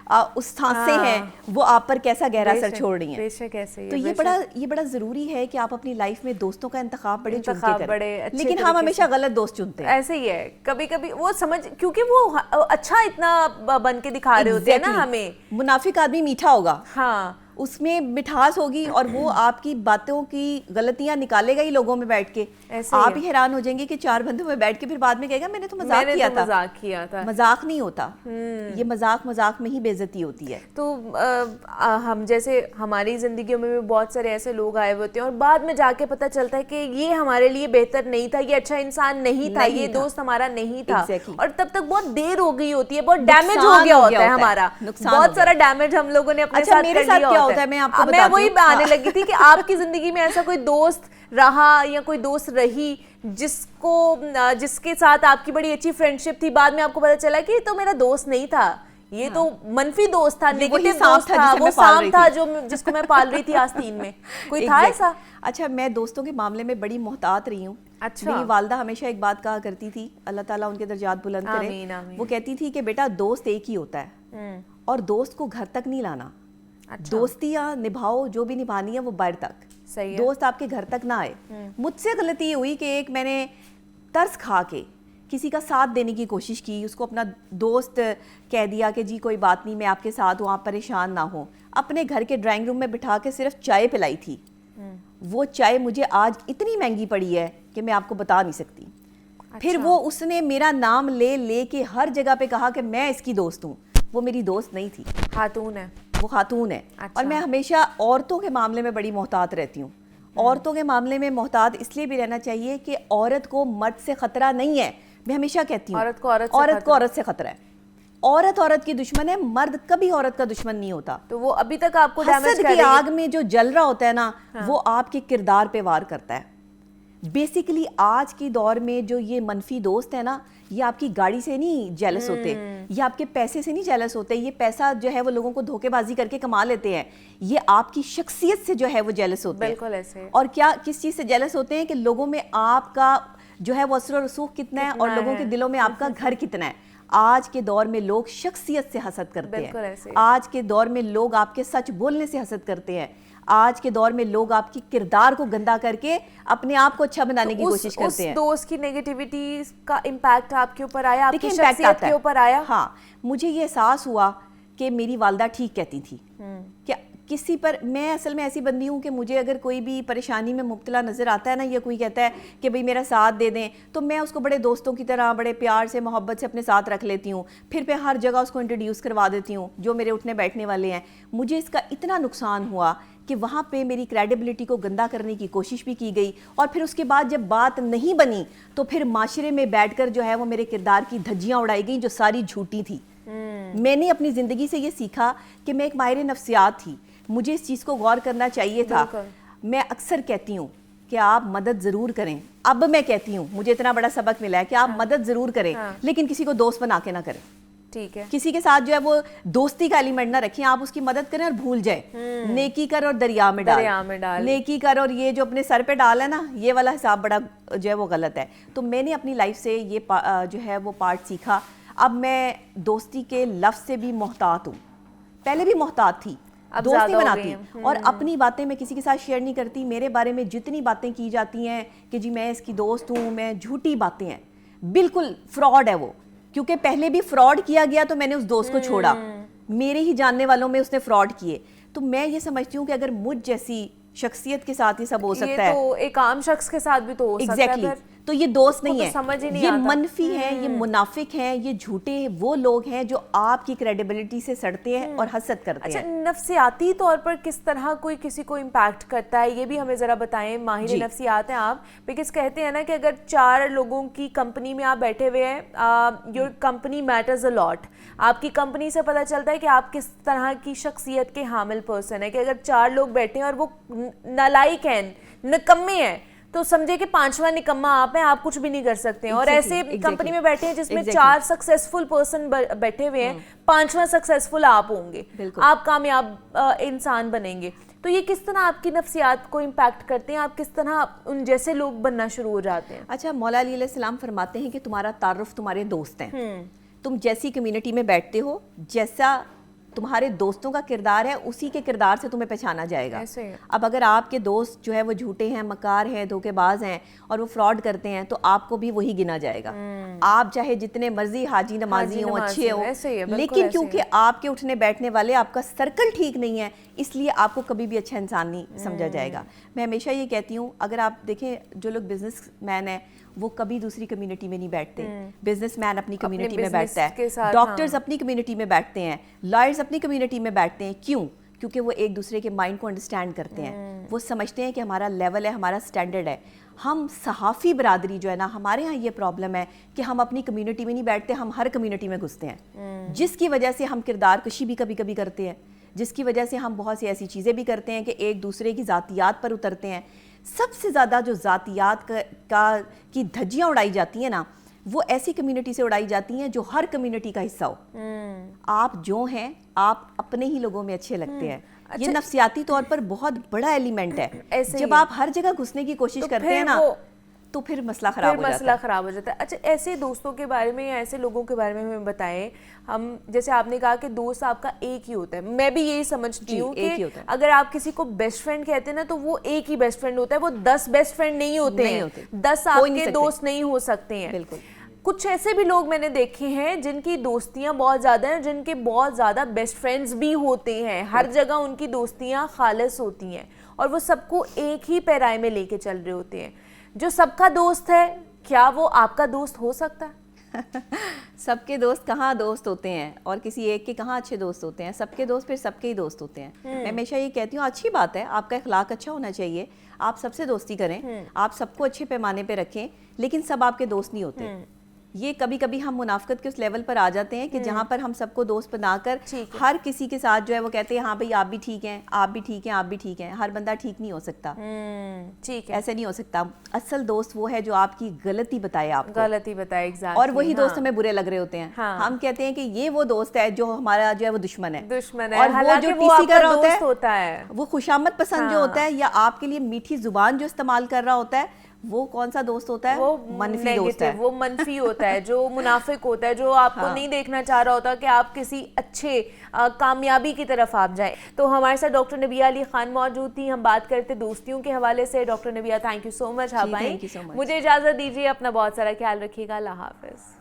اس سانسیں ہیں وہ آپ پر کیسا گہرا اثر چھوڑ رہی ہیں. تو یہ بڑا ضروری ہے کہ آپ اپنی لائف میں دوستوں کا انتخاب بڑے چن کے کریں, لیکن ہم ہمیشہ غلط دوست چنتے ہیں. ایسے ہی ہے, کبھی کبھی وہ سمجھ, کیونکہ وہ اچھا اتنا بن کے دکھا رہے ہوتے ہیں نا ہمیں. منافق آدمی میٹھا ہوگا, ہاں اس میں مٹھاس ہوگی اور وہ آپ کی باتوں کی غلطیاں نکالے گا ہی لوگوں میں بیٹھ کے. آپ ہی حیران ہو جائیں گے کہ 4 بندوں میں بیٹھ کے پھر بعد میں کہے گا میں نے تو مذاق کیا تھا. مذاق نہیں ہوتا, یہ مذاق میں ہی بے عزتی ہوتی ہے. تو ہم جیسے ہماری زندگیوں میں بھی بہت سارے ایسے لوگ آئے ہوتے ہیں اور بعد میں جا کے پتہ چلتا ہے کہ یہ ہمارے لیے بہتر نہیں تھا, یہ اچھا انسان نہیں تھا, یہ دوست ہمارا نہیں تھا, اور تب تک بہت دیر ہو گئی ہوتی ہے, بہت ڈیمیج ہو گیا ہوتا ہے ہمارا, بہت سارا ڈیمیج ہم لوگوں نے اپنے ساتھ کر لیا ہوتا ہے. میں وہی آنے لگی تھی کہ آپ کی زندگی میں ایسا کوئی دوست رہا یا کوئی دوست رہی جس کے ساتھ آپ کی بڑی اچھی فرینڈشپ تھی, بعد میں آپ کو پتا چلا کہ یہ تو میرا دوست نہیں تھا, یہ تو منفی دوست تھا, نیگیٹو دوست تھا, وہ سانپ تھا جس کو میں پال رہی تھی آستین میں. کوئی تھا ایسا؟ اچھا میں دوستوں کے معاملے میں بڑی محتاط رہی ہوں. میری والدہ ہمیشہ ایک بات کہا کرتی تھی, اللہ تعالیٰ ان کے درجات بلند کرے, وہ کہتی تھی کہ بیٹا دوست ایک ہی ہوتا ہے اور دوست کو گھر تک نہیں لانا. دوستیاں نبھاؤ, جو بھی نبھانی ہے وہ باہر تک, دوست آپ کے گھر تک نہ آئے. مجھ سے غلطی یہ ہوئی کہ ایک میں نے ترس کھا کے کسی کا ساتھ دینے کی کوشش کی, اس کو اپنا دوست کہہ دیا کہ جی کوئی بات نہیں میں آپ کے ساتھ ہوں, آپ پریشان نہ ہوں. اپنے گھر کے ڈرائنگ روم میں بٹھا کے صرف چائے پلائی تھی. وہ چائے مجھے آج اتنی مہنگی پڑی ہے کہ میں آپ کو بتا نہیں سکتی. پھر وہ اس نے میرا نام لے کے ہر جگہ پہ کہا کہ میں اس کی دوست ہوں. وہ میری دوست نہیں تھی, خاتون ہے, وہ خاتون ہے. اور میں ہمیشہ عورتوں کے معاملے میں بڑی محتاط رہتی ہوں. عورتوں کے معاملے میں محتاط اس لیے بھی رہنا چاہیے کہ عورت کو مرد سے خطرہ نہیں ہے. میں ہمیشہ کہتی ہوں عورت کو عورت سے خطرہ ہے. عورت کی دشمن ہے, مرد کبھی عورت کا دشمن نہیں ہوتا. تو وہ ابھی تک آپ کو ڈیمیج کی آگ میں جو جل رہا ہوتا ہے نا, وہ آپ کے کردار پہ وار کرتا ہے. بیسیکلی آج کی دور میں جو یہ منفی دوست ہے نا, یہ آپ کی گاڑی سے نہیں جیلس ہوتے, یہ آپ کے پیسے سے نہیں جیلس ہوتے. یہ پیسہ جو ہے وہ لوگوں کو دھوکے بازی کر کے کما لیتے ہیں. یہ آپ کی شخصیت سے جو ہے وہ جیلس ہوتے ہیں. بالکل ایسے. اور کس چیز سے جیلس ہوتے ہیں کہ لوگوں میں آپ کا جو ہے وہ اثر و رسوخ کتنا ہے اور لوگوں کے دلوں میں آپ کا گھر کتنا ہے. آج کے دور میں لوگ شخصیت سے حسد کرتے ہیں. آج کے دور میں لوگ آپ کے سچ بولنے سے حسد کرتے ہیں. آج کے دور میں لوگ آپ کی کردار کو گندا کر کے اپنے آپ کو اچھا بنانے کی کوشش کرتے ہیں. اس دوست کی نیگیٹیوٹی کا امپیکٹ آپ کے اوپر آیا, آپ کی شخصیت کے اوپر آیا؟ ہاں, مجھے یہ احساس ہوا کہ میری والدہ ٹھیک کہتی تھی کہ کسی پر, میں اصل میں ایسی بندی ہوں کہ مجھے اگر کوئی بھی پریشانی میں مبتلا نظر آتا ہے نا, یا کوئی کہتا ہے کہ بھئی میرا ساتھ دے دیں, تو میں اس کو بڑے دوستوں کی طرح بڑے پیار سے محبت سے اپنے ساتھ رکھ لیتی ہوں. پھر میں ہر جگہ اس کو انٹروڈیوس کروا دیتی ہوں جو میرے اٹھنے بیٹھنے والے ہیں. مجھے اس کا اتنا نقصان ہوا کہ وہاں پہ میری کریڈیبلٹی کو گندا کرنے کی کوشش بھی کی گئی, اور پھر اس کے بعد جب بات نہیں بنی تو پھر معاشرے میں بیٹھ کر جو ہے وہ میرے کردار کی دھجیاں اڑائی گئیں جو ساری جھوٹی تھی. میں نے اپنی زندگی سے یہ سیکھا کہ میں ایک ماہر نفسیات تھی, مجھے اس چیز کو غور کرنا چاہیے تھا. میں اکثر کہتی ہوں کہ آپ مدد ضرور کریں. اب میں کہتی ہوں, مجھے اتنا بڑا سبق ملا ہے کہ آپ مدد ضرور کریں, لیکن کسی کو دوست بنا کے نہ کریں. ٹھیک ہے, کسی کے ساتھ جو ہے وہ دوستی کا ایلیمنٹ نہ رکھیں. آپ اس کی مدد کریں اور بھول جائیں. نیکی کر اور دریا میں ڈال. نیکی کر اور یہ جو اپنے سر پہ ڈال ہے نا, یہ والا حساب بڑا جو ہے وہ غلط ہے. تو میں نے اپنی لائف سے یہ جو ہے وہ پارٹ سیکھا. اب میں دوستی کے لفظ سے بھی محتاط ہوں. پہلے بھی محتاط تھی, دوست نہیں بناتی, اور اپنی باتیں میں کسی کے ساتھ شیئر نہیں کرتی. میرے بارے میں جتنی باتیں کی جاتی ہیں کہ جی میں اس کی دوست ہوں, میں جھوٹی باتیں ہیں, بالکل فراڈ ہے وہ. کیونکہ پہلے بھی فراڈ کیا گیا تو میں نے اس دوست کو چھوڑا, میرے ہی جاننے والوں میں اس نے فراڈ کیے. تو میں یہ سمجھتی ہوں کہ اگر مجھ جیسی شخصیت کے ساتھ یہ سب ہو سکتا ہے, تو ایک عام شخص کے ساتھ بھی تو ہو سکتا ہے, تو یہ دوست نہیں ہے, سمجھ ہی نہیں یہ آتا. منفی ہیں, یہ منافق ہیں, یہ جھوٹے ہیں, وہ لوگ ہیں جو آپ کی کریڈیبلٹی سے سڑتے ہیں اور حسد کرتے ہیں. اچھا, نفسیاتی طور پر کس طرح کوئی کسی کو امپیکٹ کرتا ہے, یہ بھی ہمیں ذرا بتائیں. ماہر نفسیات ہیں آپ, بیکاز کہتے ہیں نا کہ اگر 4 لوگوں کی کمپنی میں آپ بیٹھے ہوئے ہیں, یور کمپنی میٹرز اے لاٹ. آپ کی کمپنی سے پتہ چلتا ہے کہ آپ کس طرح کی شخصیت کے حامل پرسن ہے. کہ اگر 4 لوگ بیٹھے ہیں اور وہ نالائق ہیں, نکمے ہیں, تو سمجھے کہ 5واں نکما آپ ہیں, آپ کچھ بھی نہیں کر سکتے ہیں. اور ایسے کمپنی میں بیٹھے ہیں جس میں 4 سکسیسفل پرسن بیٹھے ہوئے ہیں, 5واں سکسیسفل آپ ہوں گے, آپ کامیاب انسان بنیں گے. تو یہ کس طرح آپ کی نفسیات کو امپیکٹ کرتے ہیں, آپ کس طرح ان جیسے لوگ بننا شروع ہو جاتے ہیں؟ اچھا, مولا علی علیہ السلام فرماتے ہیں کہ تمہارا تعارف تمہارے دوست ہیں. تم جیسی کمیونٹی میں بیٹھتے ہو, جیسا تمہارے دوستوں کا کردار ہے, اسی کے کردار سے تمہیں پہچانا جائے گا. اب اگر آپ کے دوست جو ہے وہ جھوٹے ہیں, مکار ہیں, دھوکے باز ہیں اور وہ فراڈ کرتے ہیں, تو آپ کو بھی وہی گنا جائے گا. آپ چاہے جتنے مرضی حاجی نمازی ہوں, اچھے ہوں, لیکن کیونکہ آپ کے اٹھنے بیٹھنے والے, آپ کا سرکل ٹھیک نہیں ہے, اس لیے آپ کو کبھی بھی اچھا انسان نہیں سمجھا جائے گا. میں ہمیشہ یہ کہتی ہوں, اگر آپ دیکھیں جو لوگ بزنس مین ہیں وہ کبھی دوسری کمیونٹی میں نہیں بیٹھتے. بزنس مین اپنی کمیونٹی میں بیٹھتا ہے, ڈاکٹرز اپنی کمیونٹی میں بیٹھتے ہیں, لائرز اپنی کمیونٹی میں بیٹھتے ہیں. کیوں؟ کیونکہ وہ ایک دوسرے کے مائنڈ کو انڈرسٹینڈ کرتے ہیں. وہ سمجھتے ہیں کہ ہمارا لیول ہے, ہمارا سٹینڈرڈ ہے. ہم صحافی برادری جو ہے نا, ہمارے ہاں یہ پرابلم ہے کہ ہم اپنی کمیونٹی میں نہیں بیٹھتے, ہم ہر کمیونٹی میں گھستے ہیں, جس کی وجہ سے ہم کردار کشی بھی کبھی کبھی کرتے ہیں, جس کی وجہ سے ہم بہت سی ایسی چیزیں بھی کرتے ہیں کہ ایک دوسرے کی ذاتیات پر اترتے ہیں. سب سے زیادہ جو ذاتیات کی دھجیاں اڑائی جاتی ہیں نا, وہ ایسی کمیونٹی سے اڑائی جاتی ہیں جو ہر کمیونٹی کا حصہ ہو. آپ جو ہیں, آپ اپنے ہی لوگوں میں اچھے لگتے ہیں. یہ نفسیاتی طور پر بہت بڑا ایلیمنٹ ہے. جب آپ ہر جگہ گھسنے کی کوشش کرتے ہیں نا, تو پھر مسئلہ خراب ہو جاتا ہے. اچھا, ایسے دوستوں کے بارے میں یا ایسے لوگوں کے بارے میں ہمیں بتائیں. ہم جیسے آپ نے کہا کہ دوست آپ کا ایک ہی ہوتا ہے, میں بھی یہی سمجھتی ہوں کہ اگر آپ کسی کو بیسٹ فرینڈ کہتے ہیں نا, تو وہ ایک ہی بیسٹ فرینڈ ہوتا ہے, وہ 10 بیسٹ فرینڈ نہیں ہوتے ہیں, 10 آپ کے دوست نہیں ہو سکتے ہیں. بالکل. کچھ ایسے بھی لوگ میں نے دیکھے ہیں جن کی دوستیاں بہت زیادہ ہیں, جن کے بہت زیادہ بیسٹ فرینڈز بھی ہوتے ہیں. ہر جگہ ان کی دوستیاں خالص ہوتی ہیں اور وہ سب کو ایک ہی پیرائے میں لے کے چل رہے ہوتے ہیں. جو سب کا دوست ہے, کیا وہ آپ کا دوست ہو سکتا ہے؟ سب کے دوست کہاں دوست ہوتے ہیں, اور کسی ایک کے کہاں اچھے دوست ہوتے ہیں. سب کے دوست پھر سب کے ہی دوست ہوتے ہیں. میں ہمیشہ یہ کہتی ہوں, اچھی بات ہے, آپ کا اخلاق اچھا ہونا چاہیے, آپ سب سے دوستی کریں, آپ سب کو اچھے پیمانے پہ رکھیں, لیکن سب آپ کے دوست نہیں ہوتے. یہ کبھی کبھی ہم منافقت کے اس لیول پر آ جاتے ہیں کہ جہاں پر ہم سب کو دوست بنا کر ہر کسی کے ساتھ جو ہے وہ کہتے ہیں ہاں بھائی آپ بھی ٹھیک ہیں, آپ بھی ٹھیک ہیں, آپ بھی ٹھیک ہیں. ہر بندہ ٹھیک نہیں ہو سکتا, ٹھیک ہے, ایسے نہیں ہو سکتا. اصل دوست وہ ہے جو آپ کی غلطی بتائے, آپ کو غلطی بتائے, اور وہی دوست ہمیں برے لگ رہے ہوتے ہیں. ہم کہتے ہیں کہ یہ وہ دوست ہے جو ہمارا جو ہے وہ دشمن ہے, اور وہ جو ٹیسی کر رہا ہوتا ہے, وہ خوشامد پسند جو ہوتا ہے, یا آپ کے لیے میٹھی زبان جو استعمال کر رہا ہوتا ہے, وہ کون سا دوست ہوتا ہے؟ وہ منفی دوست ہے, وہ منفی ہوتا ہے, جو منافق ہوتا ہے, جو آپ کو نہیں دیکھنا چاہ رہا ہوتا کہ آپ کسی اچھے کامیابی کی طرف آپ جائیں. تو ہمارے ساتھ ڈاکٹر نبیہ علی خان موجود تھی, ہم بات کرتے دوستیوں کے حوالے سے. Doctor Nabiha, thank you so مچ, آپ آئیں. مجھے اجازت دیجیے, اپنا بہت سارا خیال رکھیے گا. اللہ حافظ.